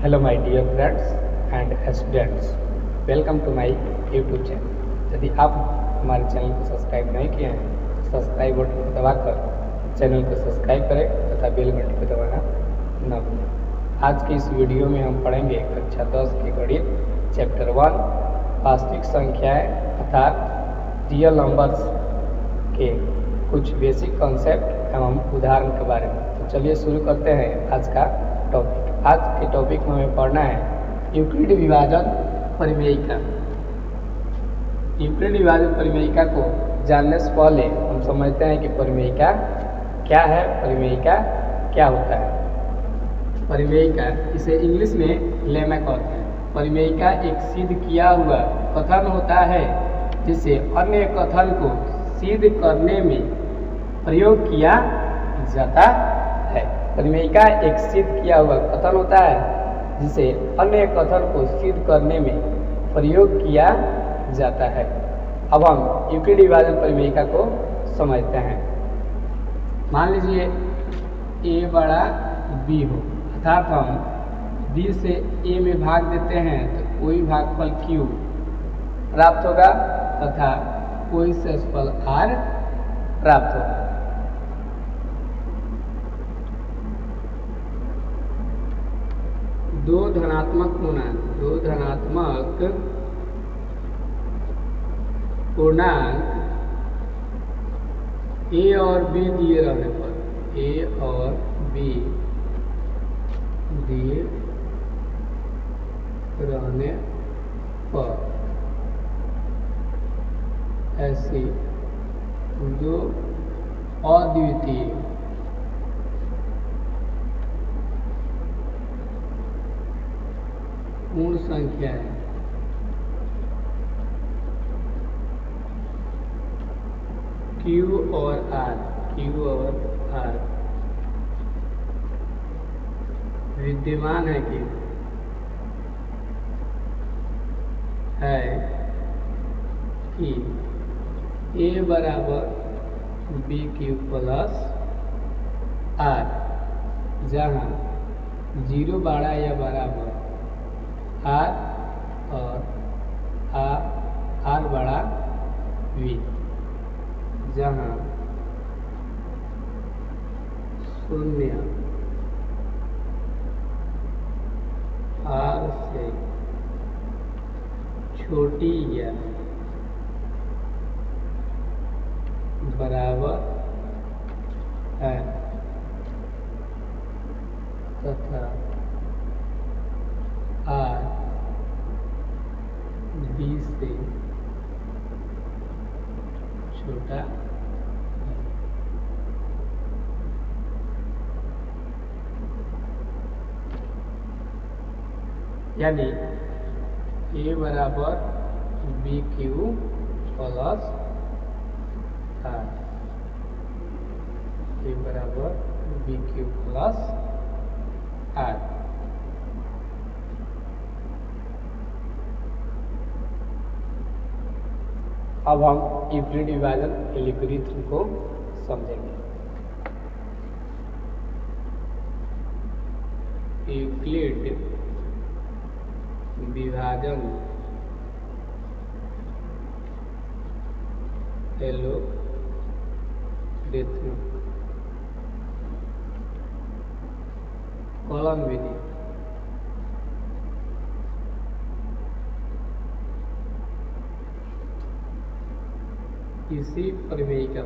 Hello my dear friends and students, welcome to my YouTube channel. यदि आप हमारे channel को सब्सक्राइब नहीं किए हैं तो सब्सक्राइब बटन को दबाकर चैनल को सब्सक्राइब करें तथा बेल घंटी को दबाना न भूलें। आज की इस वीडियो में हम पढ़ेंगे कक्षा 10 के गणित चैप्टर 1 वास्तविक संख्याएं अर्थात रियल नंबर्स के कुछ बेसिक कॉन्सेप्ट एवं उदाहरण के बारे में। तो चलिए शुरू करते हैं आज का टॉपिक। आज के टॉपिक में हमें पढ़ना है यूक्लिड विभाजन परिमेयिका। यूक्लिड विभाजन परिमेयिका को जानने से पहले हम समझते हैं कि परिमेयिका क्या है, परिमेयिका क्या होता है। परिमेयिका, इसे इंग्लिश में लेमा कहते हैं। परिमेयिका एक सिद्ध किया हुआ कथन होता है जिसे अन्य कथन को सिद्ध करने में प्रयोग किया जाता है। परिमेयिका एक सिद्ध किया हुआ कथन होता है जिसे अन्य कथन को सिद्ध करने में प्रयोग किया जाता है। अब हम यूक्लिड विभाजन परिमेयिका को समझते हैं। मान लीजिए a बड़ा b हो, अर्थात हम b से a में भाग देते हैं तो कोई भागफल q प्राप्त होगा तथा कोई शेषफल r प्राप्त होगा। दो धनात्मक पूर्णांक a और b दिए रहने पर ऐसी दो अद्वितीय पूर्ण संख्या है Q और R विद्यमान है कि a बराबर BQ प्लस R, जहाँ 0 बड़ा या बराबर R और R बड़ा V, जहाँ 0 R से छोटी या बराबर है तथा R B से छोटा है। यानी a बराबर BQ प्लस R, a बराबर BQ प्लस R। अब हम यूक्लिड विभाजन एल्गोरिथ्म को समझेंगे। यूक्लिड विभाजन एल्गोरिथ्म कॉलम विधि इसी परिमेयिका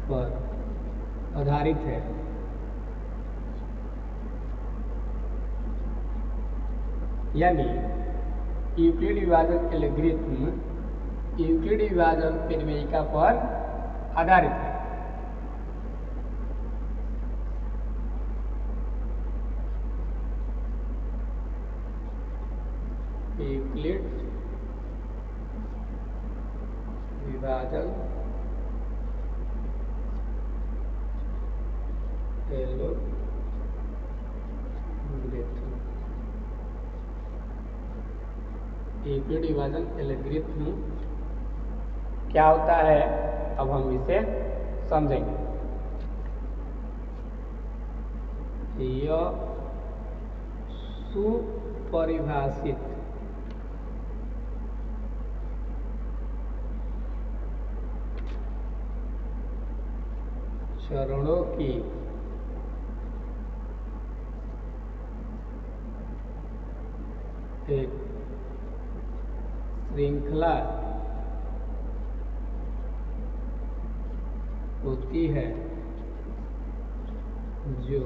पर आधारित है। यानी यूक्लिड विभाजन एल्गोरिथ्म यूक्लिड विभाजन परिमेयिका पर आधारित है। यूक्लिड विभाजन यूक्लिड विभाजन एल्गोरिथ्म क्या होता है अब हम इसे समझेंगे। यह सुपरिभाषित चरणों की एक श्रृंखला होती है जो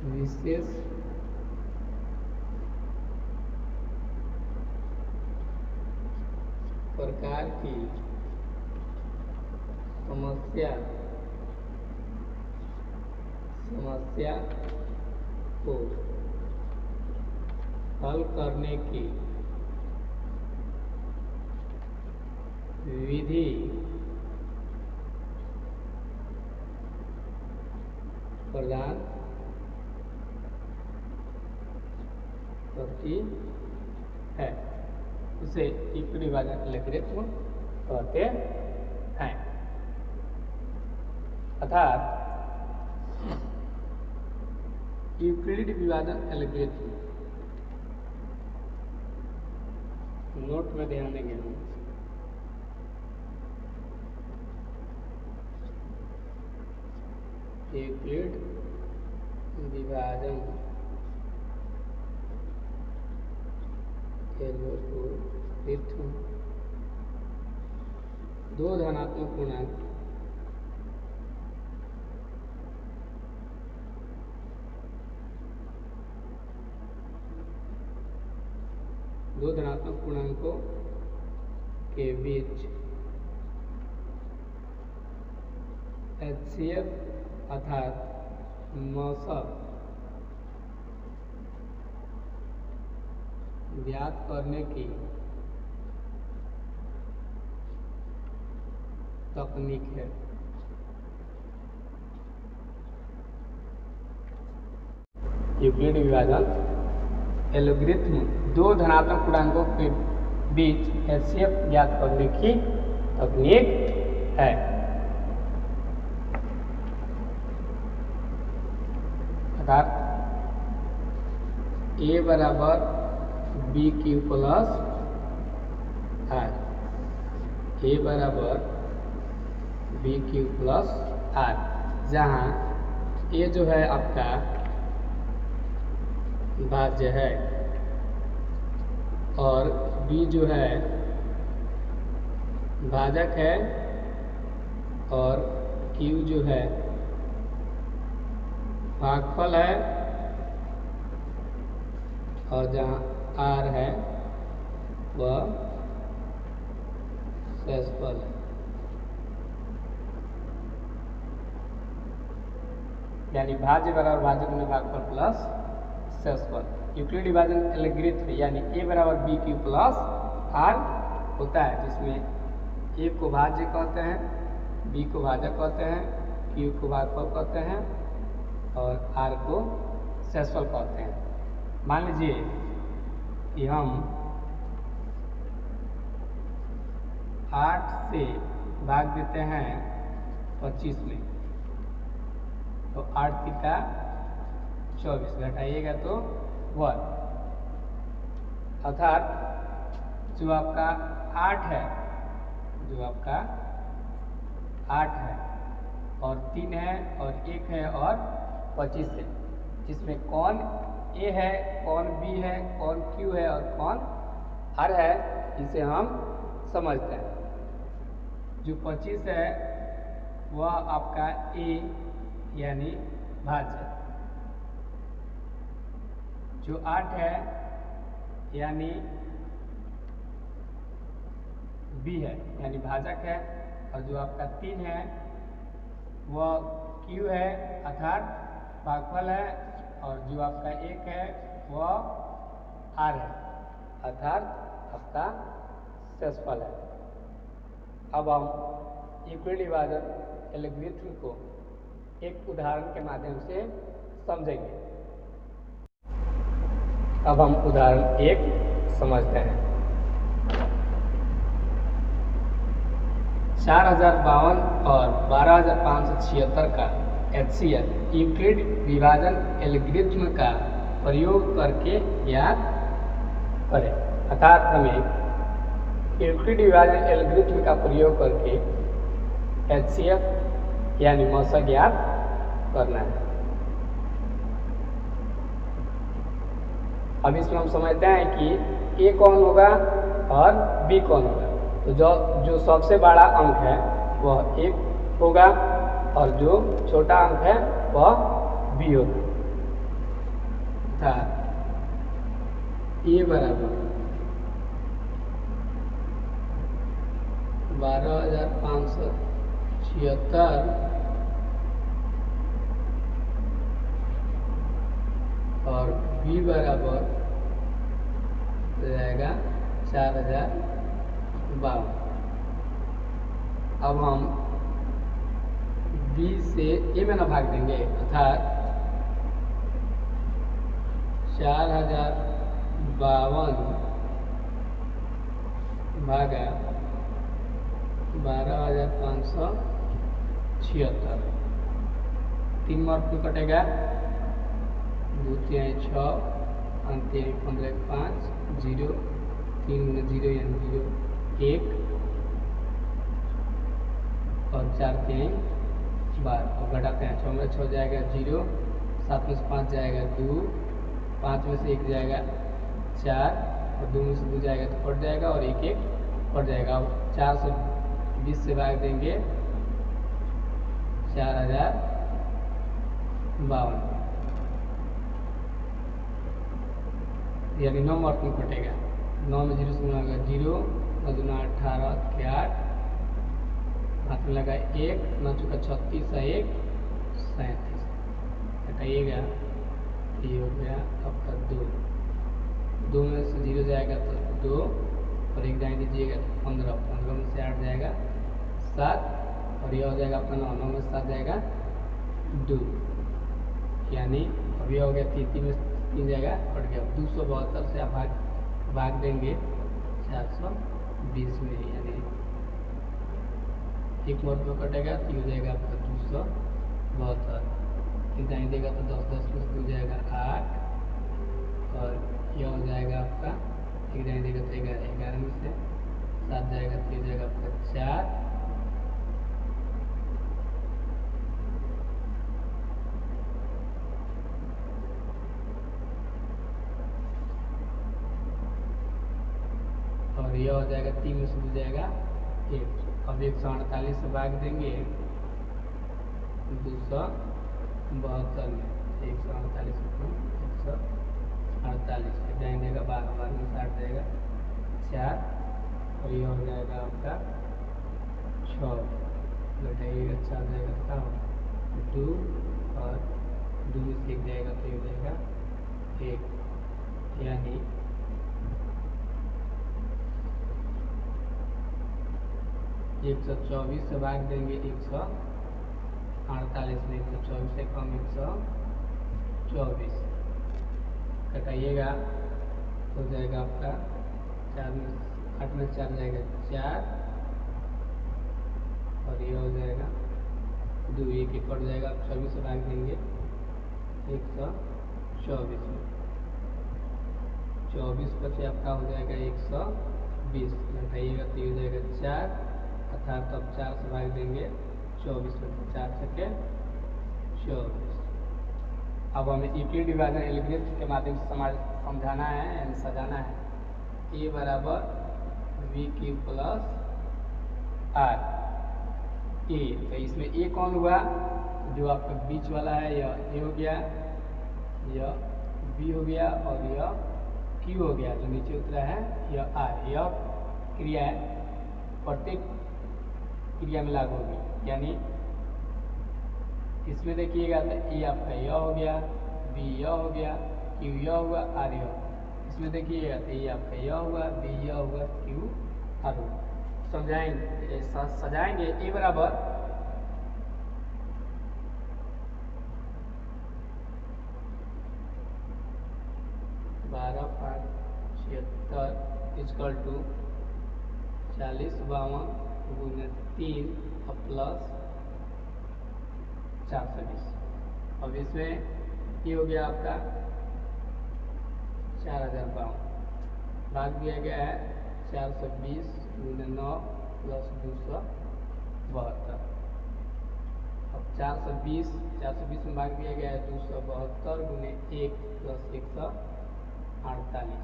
विशेष प्रकार की समस्या को हल करने की विधि प्रदान करती है। इसे इक्विटी विभाजन एल्गोरिथ्म कहते हैं। अर्थात यूक्लिड विभाजन एल्गोरिथ्म, नोट में ध्यान देंगे हम, यूक्लिड विभाजन एल्गोरिथ्म दो धनात्मक पूर्णांक पूर्णांकों के बीच HCF अर्थात मौसम ज्ञात करने की तकनीक है। यूक्लिड विभाजन एल्गोरिथ्म दो धनात्मक पूर्णांकों के बीच HCF ज्ञात करने की तकनीक है। अर्थात A बराबर BQ प्लस R, A बराबर BQ प्लस R, जहाँ A जो है आपका भाज्य है और B जो है भाजक है और Q जो है भागफल है और जहाँ R है वह शेषफल है। यानी भाज्य बराबर भाजक में भागफल प्लस शेषफल। यूक्लिड विभाजन एल्गोरिथ्म यानी A बराबर BQ प्लस R होता है, जिसमें A को भाज्य कहते हैं, B को भाजक कहते हैं, Q को भागफल कहते हैं और R को शेषफल कहते हैं। मान लीजिए कि हम 8 से भाग देते हैं 25 में, तो 8 तिका 24, घटाइएगा तो 1, अर्थात जो आपका 8 है और 3 है और 1 है और 25 है, जिसमें कौन A है, कौन B है, कौन Q है और कौन R है, इसे हम समझते हैं। जो 25 है वह आपका A यानी भाज्य, जो 8 है यानी B है यानी भाजक है, और जो आपका 3 है वह Q है अर्थात भागफल है, और जो आपका 1 है वह R है अर्थात आपका शेषफल है। अब हम यूक्लिड विभाजन एल्गोरिथ्म को एक उदाहरण के माध्यम से समझेंगे। अब हम उदाहरण 1 समझते हैं। 4052 और 12576 का HCF यूक्लिड विभाजन एल्गोरिथ्म का प्रयोग करके ज्ञात करें। अर्थात हमें यूक्लिड विभाजन एल्गोरिथ्म का प्रयोग करके HCF यानी मौसा ज्ञात करना है। अब इसमें हम समझते हैं कि A कौन होगा और B कौन होगा। तो जो सबसे बड़ा अंक है वह 1 होगा और जो छोटा अंक है वह B होगा। A बराबर 12576 और B बराबर रहेगा 4052। अब हम B से A में ना भाग देंगे, अर्थात 4052 भागा 12576, 3 मार्क में कटेगा, 2 3 6 5 15 5 0 3 0 यानी 0 1 और 4 3 12 और घटाते हैं 6 में 6 जाएगा 0, 7 में से 5 जाएगा 2, 5 में से 1 जाएगा 4 और 2 में से 2 जाएगा तो कट जाएगा और 1 1 कट जाएगा। अब 4 से 20 से भाग देंगे 4052 यानी 9 मार्क में कटेगा। 9 में 0 से गुना होगा 0, 9 दूना 18 के 8, हाथ में लगा 1, 9 चुका 36 है 1 37, हटाइएगा, ये हो गया आपका 2, 2 में से 0 जाएगा तो 2 और 1 जाए दीजिएगा तो 15, 15 में से 8 जाएगा 7 और यह हो जाएगा आपका 9, 9 में से 7 जाएगा 2, यानी अब यह हो गया 3 में 3 जाएगा कट गया। 272 से आप भाग देंगे 420 में, यानी 1 मार्क में कटेगा तो हो जाएगा आपका 272, 3 दाएं देगा तो 10, 10 में से 2 जाएगा 8 और यह हो जाएगा आपका 1 दाएं देगा तो 11 में से 7 जाएगा तो ये जाएगा आपका 4 और यह हो जाएगा 3 में से 2 जाएगा 1। अब 148 से भाग देंगे 272 में, 148 148 जाएंगे 12 में 60 जाएगा 4 और यह हो जाएगा आपका 6, घटाइएगा 4 जाएगा तो 2 और 2 में से 1 जाएगा तो ये जाएगा 1, यानी 124 से भाग देंगे 148 में, 124 से कम 124, घटाइएगा हो जाएगा आपका 4 में 8 में 4 जाएगा 4 और ये हो जाएगा 2, 1 1 कट जाएगा। 24 से भाग देंगे 124 में, 24 बचे आपका हो जाएगा 120, घटाइएगा तो ये हो जाएगा 4, अर्थात अब 4 से भाग देंगे 24 में, 4 से 24। अब हमें यूक्लिड विभाजन एल्गोरिथ्म के माध्यम से समझाना है यानी सजाना है। A बराबर VQ प्लस R A, तो इसमें A कौन हुआ, जो आपका बीच वाला है यह A हो गया, यह B हो गया और यह Q हो गया, जो नीचे उतरा है यह R। यह क्रिया है प्रत्येक क्रिया में लागू होगी, यानी इसमें देखिएगा तो A आपका यह हो गया, B यह हो गया, Q यह हुआ, R यह। इसमें देखिएगा तो A आपका यह हुआ, B यह हुआ, Q R हुआ। समझाएंगे सजाएंगे। A बराबर 12 5 76 इक्वल टू 40 52 गुने 3 और प्लस 420। अब इसमें ये हो गया आपका 4052, भाग दिया गया है 420 गुने 9 प्लस 272। अब 420 में भाग दिया गया है 272 गुने 1 प्लस 148।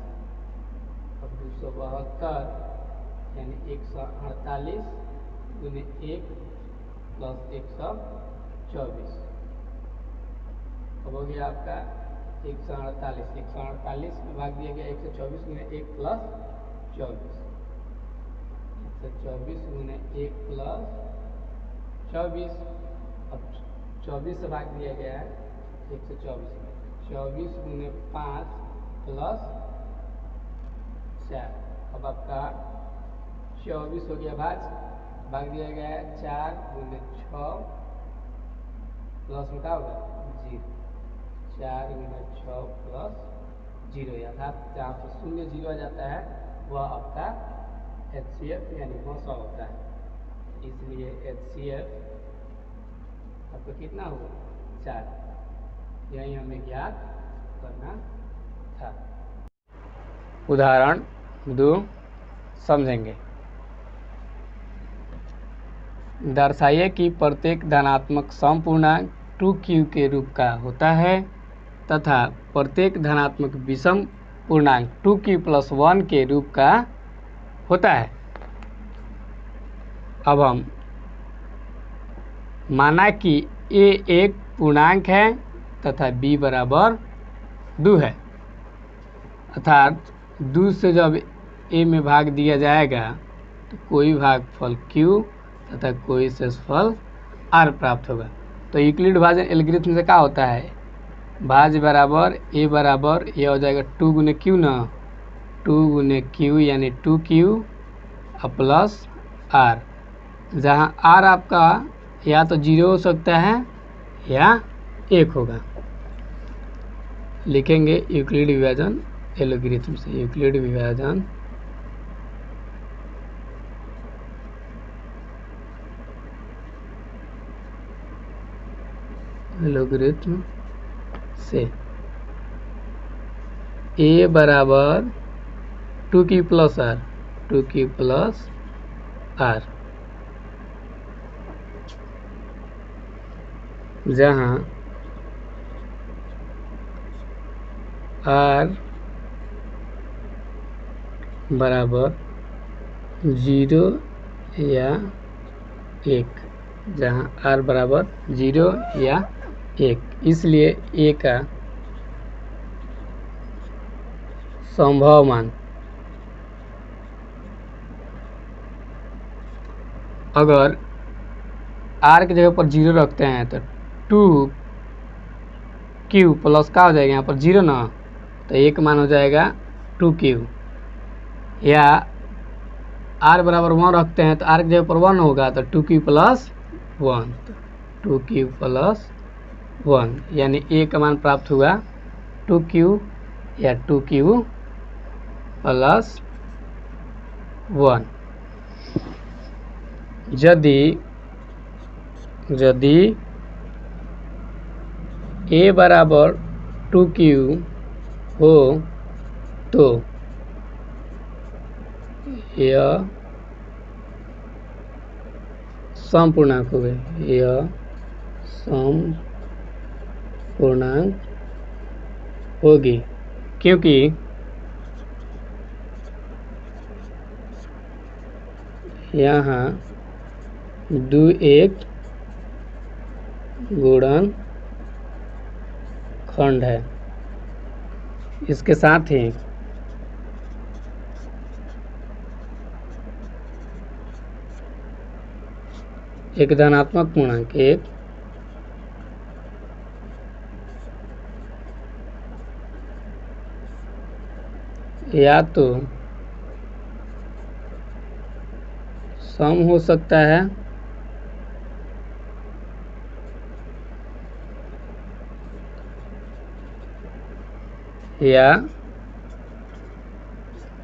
अब 272 यानी 148 गुने 1 प्लस 124। अब हो गया आपका 148 में भाग दिया गया 124 गुने 1 प्लस 24। 124 गुने 1 प्लस 24। अब 24 से भाग दिया गया है 124 में, 24 गुने 5 प्लस 4। अब आपका 24 हो गया भाग दिया गया है 4 गुने 6 प्लस में क्या होगा 0, 4 गुना 6 प्लस 0, अर्थात जहाँ पर 0 0 आ जाता है वह आपका HCF यानी 900 होता है। इसलिए HCF आपका कितना होगा 4। यही हमें ज्ञात करना था। उदाहरण 2 समझेंगे। दर्शाइए कि प्रत्येक धनात्मक समपूर्णांक 2q के रूप का होता है तथा प्रत्येक धनात्मक विषम पूर्णांक 2q+1 के रूप का होता है। अब हम माना कि a एक पूर्णांक है तथा b बराबर 2 है, अर्थात 2 से जब a में भाग दिया जाएगा तो कोई भागफल q तथा कोई शेषफल r प्राप्त होगा। तो यूक्लिड विभाजन एल्गोरिथम से क्या होता है, भाज्य बराबर a बराबर यह हो जाएगा 2 गुने q ना, 2 गुने q यानी 2q प्लस r, जहाँ r आपका या तो 0 हो सकता है या 1 होगा। लिखेंगे यूक्लिड विभाजन एल्गोरिथम से, यूक्लिड विभाजन एल्गोरिथम से a बराबर 2q plus r, 2q plus r, जहाँ r बराबर 0 या 1, जहाँ r बराबर 0 या 1, इसलिए a का संभव मान अगर r की जगह पर 0 रखते हैं तो 2q प्लस का हो जाएगा यहाँ पर 0 ना, तो एक मान हो जाएगा 2q, या r बराबर 1 रखते हैं तो r की जगह पर 1 होगा तो 2q प्लस 1, 2q प्लस 1 यानी a का मान प्राप्त हुआ 2q या 2q प्लस 1। यदि a बराबर 2q हो तो यह समपूर्णांक हो गए, यह समपूर्णांक होगी, क्योंकि यहाँ 2 एक गुणनखंड है। इसके साथ ही एक धनात्मक पूर्णांक, एक या तो सम हो सकता है या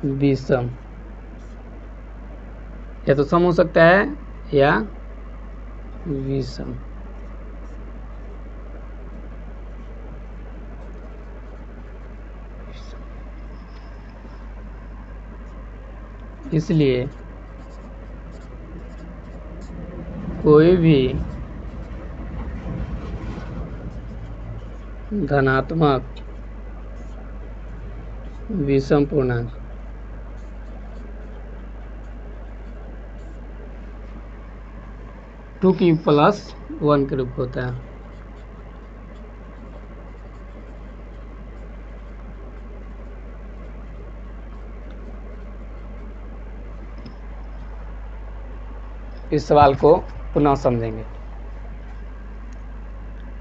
विषम। या तो सम हो सकता है या विषम। इसलिए कोई भी धनात्मक विषम पूर्णांक टू की प्लस 1 के रूप होता है। इस सवाल को पुनः समझेंगे।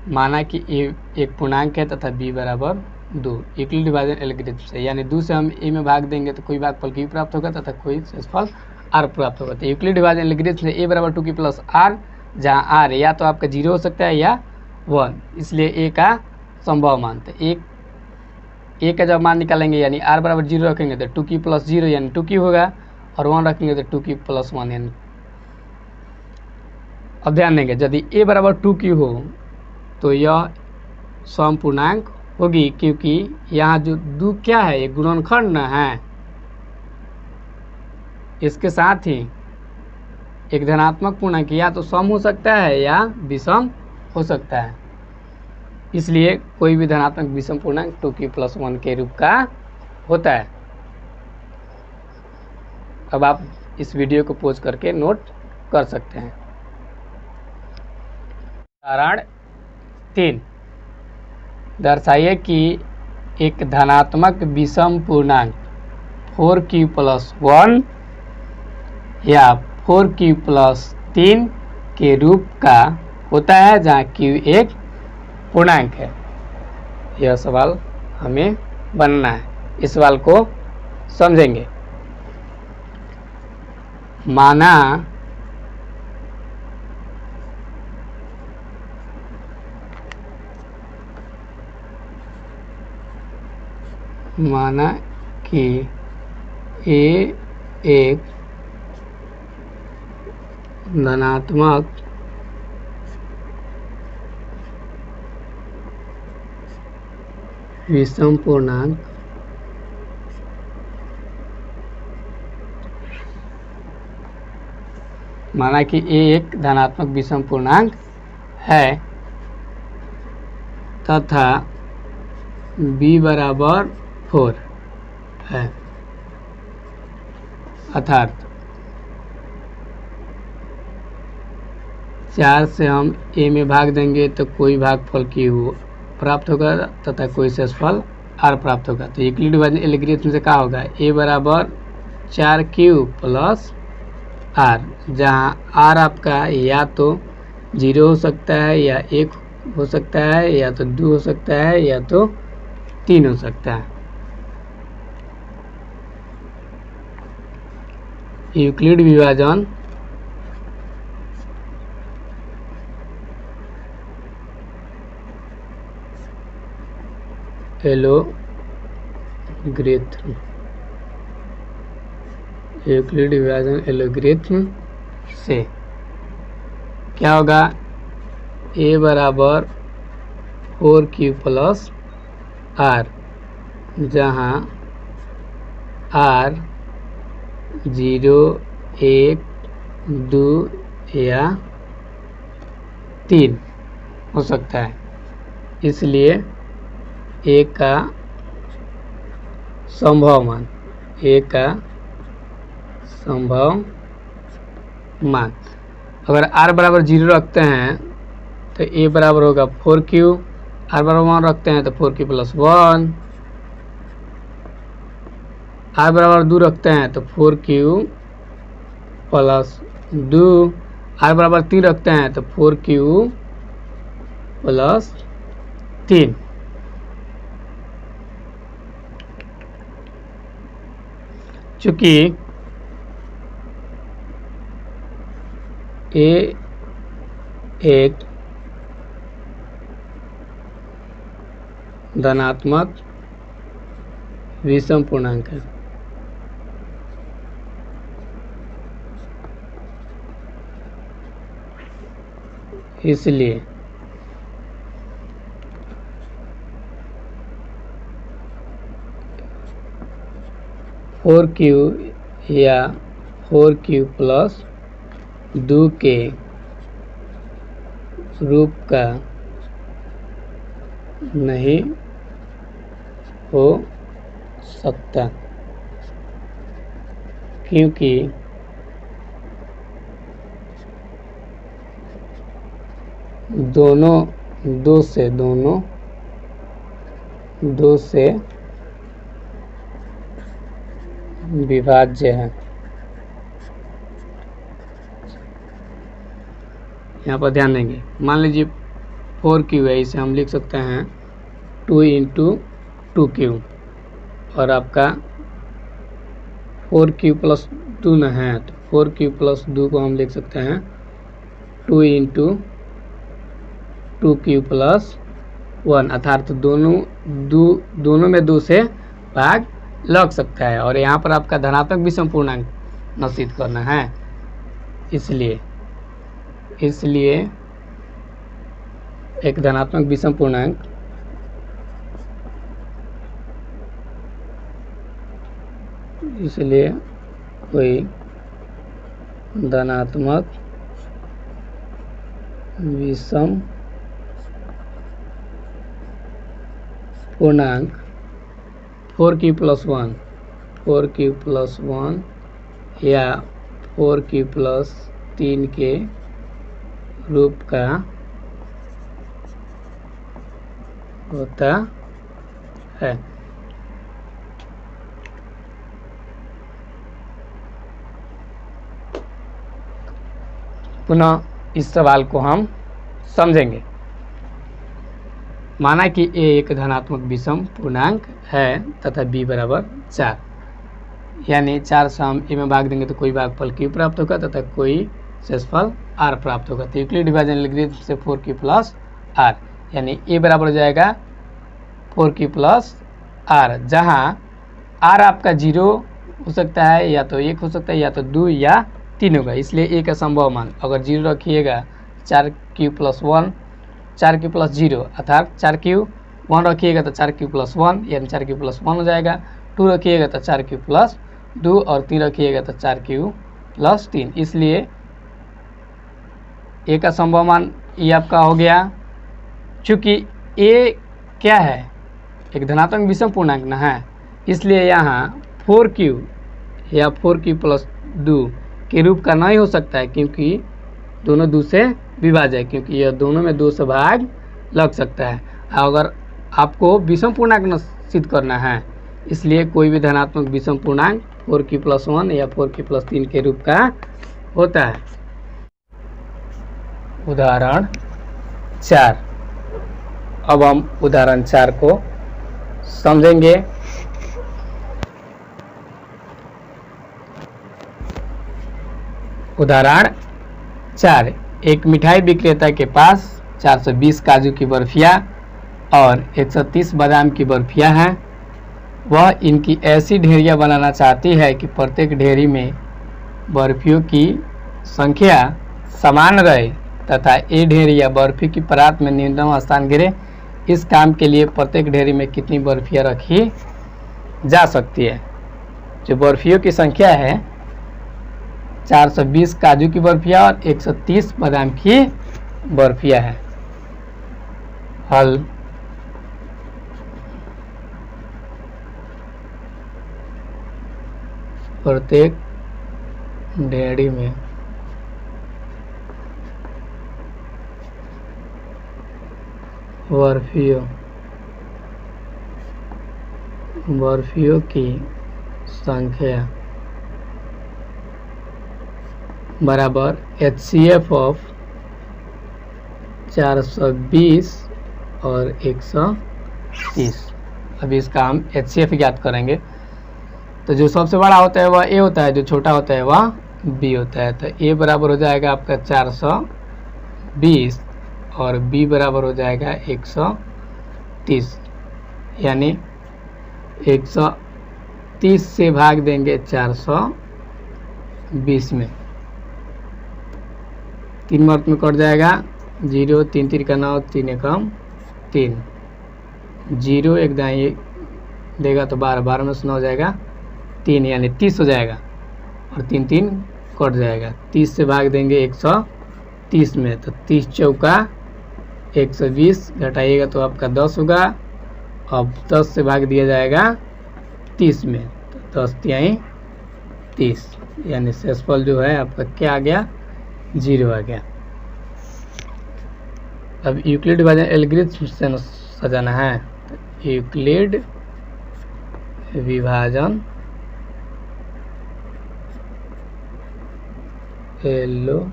माना कि ए एक पूर्णांक है तथा b बराबर 2, यूक्लिड डिवाइजन एल्गोरिथम से, यानी 2 से हम a में भाग देंगे तो कोई भागफल q प्राप्त होगा तथा कोई शेषफल r प्राप्त होगा। तो यूक्लिड डिवाइजन एल्गोरिथम से a बराबर 2 की प्लस r, जहाँ r या तो आपका 0 हो सकता है या 1, इसलिए a का संभव मान। तो a का जब मान निकालेंगे यानी r बराबर 0 रखेंगे तो 2 की प्लस 0 यानी 2 की होगा, और 1 रखेंगे तो 2 की प्लस 1 यानी। अब ध्यान देंगे, यदि a बराबर 2 की हो तो यह सम पूर्णांक होगी, क्योंकि यहाँ जो 2 क्या है, ये गुणनखंड है। इसके साथ ही एक धनात्मक पूर्णांक या तो सम हो सकता है या विषम हो सकता है, इसलिए कोई भी धनात्मक विषम पूर्णांक 2 की प्लस 1 के रूप का होता है। अब आप इस वीडियो को पॉज करके नोट कर सकते हैं। उदाहरण 3, दर्शाइए कि एक धनात्मक विषम पूर्णांक 4q प्लस 1 या 4q प्लस 3 के रूप का होता है, जहाँ q एक पूर्णांक है। यह सवाल हमें बनना है। इस सवाल को समझेंगे। माना कि a एक धनात्मक विषम पूर्णांक माना कि a एक धनात्मक विषम पूर्णांक है तथा b बराबर 4 है, अर्थात 4 से हम a में भाग देंगे तो कोई भागफल q प्राप्त होगा तथा कोई शेषफल r प्राप्त होगा। तो यूक्लिड डिवाइजन एल्गोरिथम से क्या होगा, a बराबर 4q प्लस r, जहाँ r आपका या तो 0 हो सकता है या 1 हो सकता है या तो 2 हो सकता है या तो 3 हो सकता है। यूक्लिड विभाजन एलोगरिथम, यूक्लिड विभाजन एलोगरिथम से क्या होगा, a बराबर 4q प्लस r, जहाँ r 0, 1, 2 या 3 हो सकता है, इसलिए a का संभव मान, a का संभव मान अगर r बराबर 0 रखते हैं तो a बराबर होगा 4q, r बराबर 1 रखते हैं तो 4q प्लस 1, r बराबर 2 रखते हैं तो 4q प्लस 2, r बराबर 3 रखते हैं तो 4q प्लस 3। चूँकि a एक धनात्मक विषम पूर्णांक है इसलिए फोर क्यू या 4q प्लस 2 के रूप का नहीं हो सकता, क्योंकि दोनों दो से विभाज्य है। यहाँ पर ध्यान देंगे, मान लीजिए 4q है, इसे हम लिख सकते हैं 2 × 2q, और आपका 4q प्लस 2 न है तो 4q प्लस 2 को हम लिख सकते हैं 2 × 2q प्लस 1, अर्थात दोनों में 2 से भाग लग सकता है। और यहाँ पर आपका धनात्मक विषम पूर्णांक निश्चित करना है, इसलिए एक धनात्मक विषम पूर्णांक कोई धनात्मक विषम पूर्णांक 4q प्लस 1 या 4q प्लस 3 के रूप का होता है। पुनः इस सवाल को हम समझेंगे। माना कि a एक धनात्मक विषम पूर्णांक है तथा b बराबर 4, यानी 4 से हम a में भाग देंगे तो कोई भागफल q प्राप्त होगा तथा कोई शेषफल r प्राप्त होगा। तो यूक्लिड डिवीजन एल्गोरिथम से 4q प्लस r, यानी a बराबर हो जाएगा 4q प्लस r, जहाँ r आपका 0 हो सकता है, या तो 1 हो सकता है, या तो 2 या 3 होगा। इसलिए a का संभव मान अगर 0 रखिएगा 4q प्लस 1, 4q प्लस 0 अर्थात 4q, 1 रखिएगा तो 4q प्लस 1 यानी 4q प्लस 1 हो जाएगा, 2 रखिएगा तो 4q प्लस 2 और 3 रखिएगा तो 4q प्लस 3। इसलिए a का संभव मान ये आपका हो गया। चूँकि a क्या है, एक धनात्मक विषम पूर्णांक ना है, इसलिए यहाँ 4q या 4q प्लस 2 के रूप का नहीं हो सकता है, क्योंकि दोनों 2 से विभाज्य है, क्योंकि यह दोनों में 2 से भाग लग सकता है। अगर आपको विषम पूर्णांक सिद्ध करना है, इसलिए कोई भी धनात्मक विषम पूर्णांक 4q प्लस 1 या 4q प्लस 3 के रूप का होता है। उदाहरण 4। अब हम उदाहरण 4 को समझेंगे। उदाहरण 4, एक मिठाई विक्रेता के पास 420 काजू की बर्फियाँ और 130 बादाम की बर्फियाँ हैं। वह इनकी ऐसी ढेरियाँ बनाना चाहती है कि प्रत्येक ढेरी में बर्फियों की संख्या समान रहे तथा ये ढेरी या बर्फी की परात में न्यूनतम स्थान गिरे। इस काम के लिए प्रत्येक ढेरी में कितनी बर्फियाँ रखी जा सकती है? जो बर्फियों की संख्या है 420 काजू की बर्फियाँ और 130 बादाम की बर्फियाँ है। हल। प्रत्येक ढेरी में बर्फियों की संख्या बराबर HCF ऑफ 420 और 130। अभी इसका हम HCF ज्ञात करेंगे। तो जो सबसे बड़ा होता है वह A होता है, जो छोटा होता है वह B होता है। तो A बराबर हो जाएगा आपका 420 और B बराबर हो जाएगा 130, यानी 130 से भाग देंगे 420 में, 3 वर्ग में कट जाएगा 0 3 3 का 9, 3 एकम 3, 0 एक दाएँ देगा तो 12, 12 में से 9 हो जाएगा 3, यानी 30 हो जाएगा, और 3 3 कट जाएगा। 30 से भाग देंगे 130 में, तो 30 चौका 120, घटाइएगा तो आपका 10 होगा। अब 10 से भाग दिया जाएगा 30 में, तो 10 तिहाई 30, यानी शेषफल जो है आपका क्या आ गया, 0 आ गया। अब यूक्लिड विभाजन एल्गोरिथ्म से सजाना है, तो यूक्लिड विभाजन एल्गोरिथम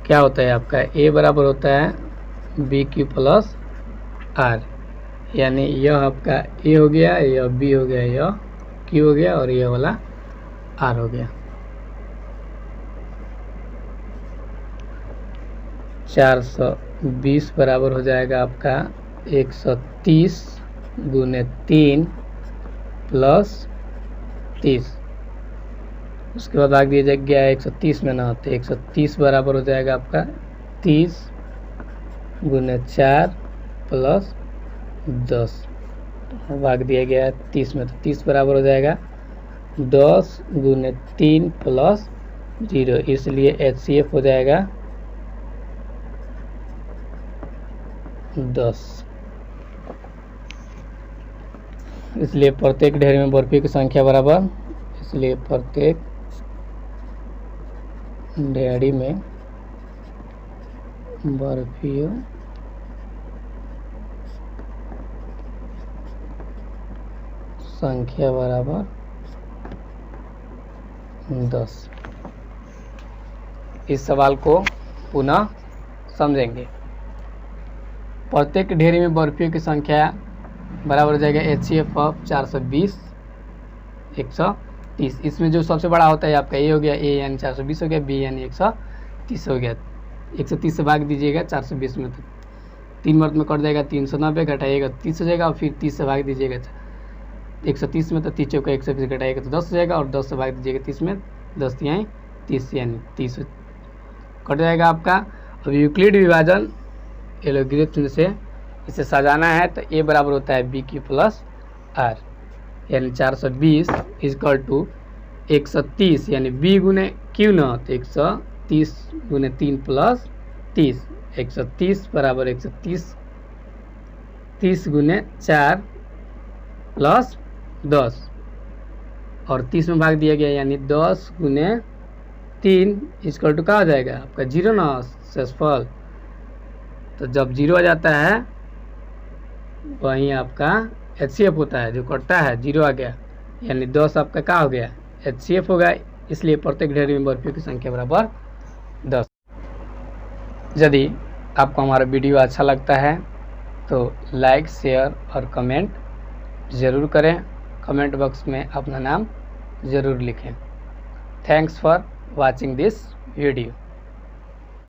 क्या होता है आपका, a बराबर होता है बी क्यू प्लस आर, यानी यह आपका a हो गया, यह b हो गया, यह q हो गया, और यह वाला r हो गया। 420 बराबर हो जाएगा आपका 130 गुने 3 प्लस 30, उसके बाद भाग दिया गया 130 में ना, तो 130 बराबर हो जाएगा आपका 30 गुने 4 प्लस 10, भाग दिया गया 30 में, तो 30 बराबर हो जाएगा 10 गुने 3 प्लस 0, इसलिए HCF हो जाएगा 10। इसलिए प्रत्येक ढेर में बर्फी की संख्या बराबर, इसलिए प्रत्येक ढेरी में बर्फियों संख्या बराबर 10। इस सवाल को पुनः समझेंगे। प्रत्येक ढेरी में बर्फियों की संख्या बराबर हो जाएगा HCF ऑफ 420 130। इसमें जो सबसे बड़ा होता है आपका A हो गया, A यानी 420 हो गया, B यानी 130 हो गया। 130 से भाग दीजिएगा 420 में, तो 3 मर्द में कट जाएगा 390, घटाइएगा 30 हो जाएगा, और फिर 30 से भाग दीजिएगा 130 में, तो 30 चौका 120 घटाइएगा तो 10 हो जाएगा, और 10 से भाग दीजिएगा 30 में, 10 तिहाई 30 यानी 30 कट जाएगा आपका। अब यूक्लिड विभाजन एल्गोरिथ्म से इसे सजाना है, तो A बराबर होता है बी क्यू प्लस आर, यानी 420 इजकल टू 130, यानी b गुने क्यू न, तो 130 गुने 3 प्लस 30, 130 बराबर 130, 30 गुने 4 प्लस 10, और 30 में भाग दिया गया, यानी 10 गुने 3 इजकल टू क्या हो जाएगा आपका 0 ना, शेषफल। तो जब 0 आ जाता है वहीं आपका HCF होता है, जो कटता है 0 आ गया, यानी 10 आपका क्या हो गया, HCF होगा। इसलिए प्रत्येक ढेरी में बर्फियों की संख्या बराबर 10। यदि आपको हमारा वीडियो अच्छा लगता है तो लाइक, शेयर और कमेंट ज़रूर करें। कमेंट बॉक्स में अपना नाम ज़रूर लिखें। Thanks for watching this video.